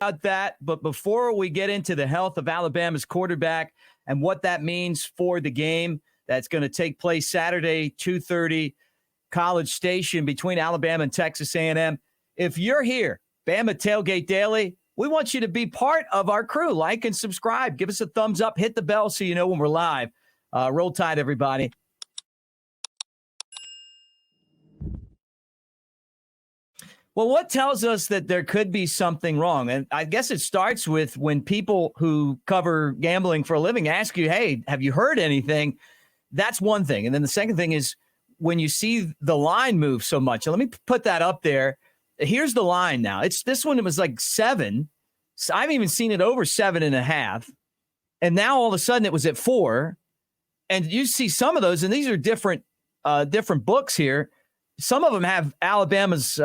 About that, but before we get into the health of Alabama's quarterback and what that means for the game that's going to take place Saturday, 2:30, College Station between Alabama and Texas A&M. If you're here, Bama Tailgate Daily, we want you to be part of our crew. Like and subscribe. Give us a thumbs up. Hit the bell so you know when we're live. Roll Tide, everybody. Well, what tells us that there could be something wrong? And I guess it starts with when people who cover gambling for a living ask you, hey, have you heard anything? That's one thing. And then the second thing is when you see the line move so much. And let me put that up there. Here's the line now. It's this one. It was like 7. So I haven't even seen it over 7.5. And now all of a sudden it was at 4. And you see some of those, and these are different books here. Some of them have Alabama's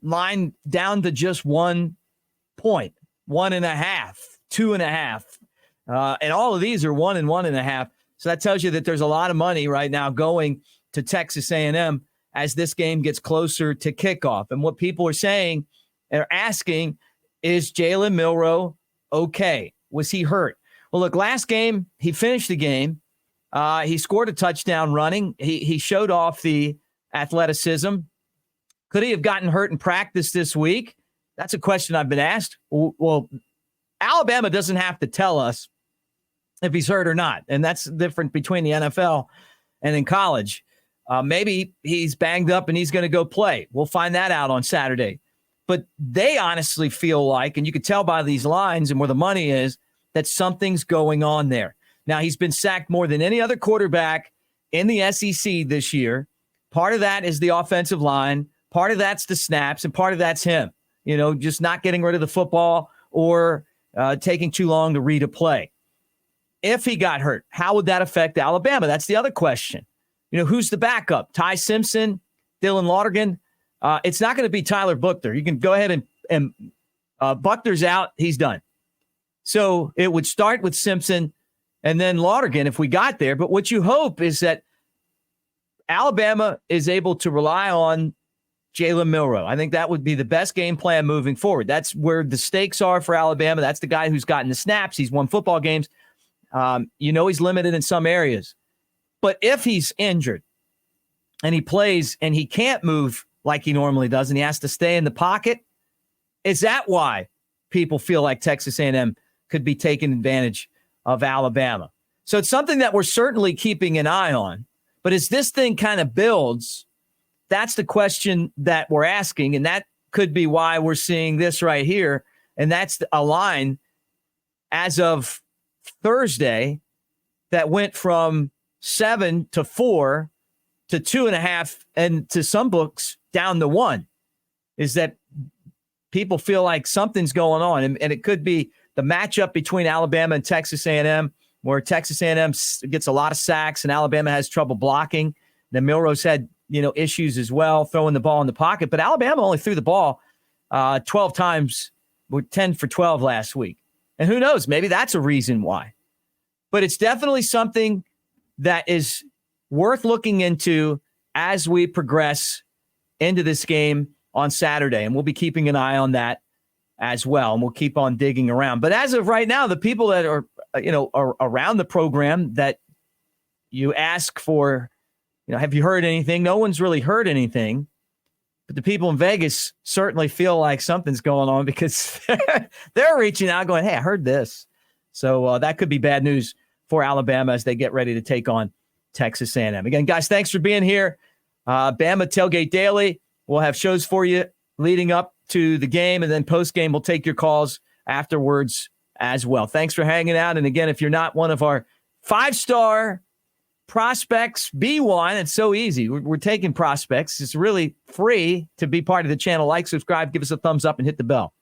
line down to just 1 point, 1.5, 2.5. And all of these are 1 and 1.5. So that tells you that there's a lot of money right now going to Texas A&M as this game gets closer to kickoff. And what people are saying, they're asking, is Jalen Milroe okay? Was he hurt? Well, look, last game, he finished the game. He scored a touchdown running. He showed off the athleticism. Could he have gotten hurt in practice this week? That's a question I've been asked. Well, Alabama doesn't have to tell us if he's hurt or not. And that's different between the NFL and in college. Maybe he's banged up and he's going to go play. We'll find that out on Saturday. But they honestly feel like, and you could tell by these lines and where the money is, that something's going on there. Now, he's been sacked more than any other quarterback in the SEC this year. Part of that is the offensive line. Part of that's the snaps, and part of that's him, just not getting rid of the football or taking too long to read a play. If he got hurt, how would that affect Alabama? That's the other question. Who's the backup? Ty Simpson, Dylan Lonergan. It's not going to be Tyler Buchner. You can go ahead and Buchner's out. He's done. So it would start with Simpson and then Lonergan if we got there. But what you hope is that Alabama is able to rely on Jalen Milroe. I think that would be the best game plan moving forward. That's where the stakes are for Alabama. That's the guy who's gotten the snaps. He's won football games. He's limited in some areas. But if he's injured and he plays and he can't move like he normally does and he has to stay in the pocket, is that why people feel like Texas A&M could be taking advantage of Alabama? So it's something that we're certainly keeping an eye on. But as this thing kind of builds, that's the question that we're asking, and that could be why we're seeing this right here. And that's a line as of Thursday that went from 7 to 4 to 2.5, and to some books down to 1. Is that people feel like something's going on, and it could be the matchup between Alabama and Texas A&M, where Texas A&M gets a lot of sacks and Alabama has trouble blocking. Then Milroe's had issues as well, throwing the ball in the pocket. But Alabama only threw the ball 12 times, with 10 for 12 last week. And who knows, maybe that's a reason why. But it's definitely something that is worth looking into as we progress into this game on Saturday. And we'll be keeping an eye on that as well. And we'll keep on digging around. But as of right now, the people that are around the program that you ask for, have you heard anything? No one's really heard anything. But the people in Vegas certainly feel like something's going on because they're reaching out going, hey, I heard this. So that could be bad news for Alabama as they get ready to take on Texas A&M. Again, guys, thanks for being here. Bama Tailgate Daily. We'll have shows for you leading up to the game, and then post-game we'll take your calls afterwards as well. Thanks for hanging out. And again, if you're not one of our 5-star prospects, be one. It's so easy. We're taking prospects. It's really free to be part of the channel. Like, subscribe, give us a thumbs up, and hit the bell.